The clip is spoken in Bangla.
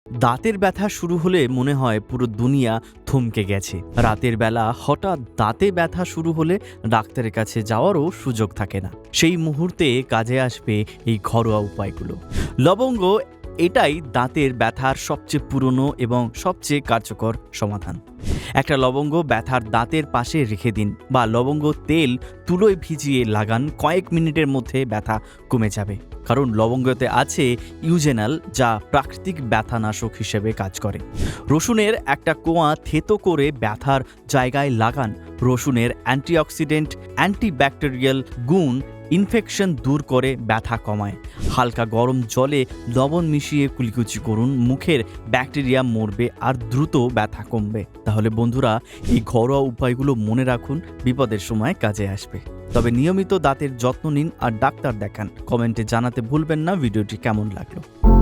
দাঁতের ব্যথা শুরু হলে মনে হয় পুরো দুনিয়া থমকে গেছে। রাতের বেলা হঠাৎ দাঁতে ব্যথা শুরু হলে ডাক্তারের কাছে যাওয়ারও সুযোগ থাকে না। সেই মুহূর্তে কাজে আসবে এই ঘরোয়া উপায়গুলো। লবঙ্গ এটাই দাঁতের ব্যথার সবচেয়ে পুরনো এবং সবচেয়ে কার্যকর সমাধান। একটা লবঙ্গ ব্যথার দাঁতের পাশে রেখে দিন বা লবঙ্গ তেল তুলোয় ভিজিয়ে লাগান, কয়েক মিনিটের মধ্যে ব্যথা কমে যাবে। কারণ লবঙ্গতে আছে ইউজেনাল, যা প্রাকৃতিক ব্যথানাশক হিসেবে কাজ করে। রসুনের একটা কোয়া থেতো করে ব্যথার জায়গায় লাগান। রসুনের অ্যান্টিঅক্সিডেন্ট, অ্যান্টিব্যাকটেরিয়াল গুণ ইনফেকশন দূর করে, ব্যথা কমায়। হালকা গরম জলে লবণ মিশিয়ে কুলিকুচি করুন, মুখের ব্যাকটেরিয়া মরবে আর দ্রুত ব্যথা কমবে। তাহলে বন্ধুরা, এই ঘরোয়া উপায়গুলো মনে রাখুন, বিপদের সময় কাজে আসবে। তবে নিয়মিত দাঁতের যত্ন নিন আর ডাক্তার দেখান। কমেন্টে জানাতে ভুলবেন না ভিডিওটি কেমন লাগলো।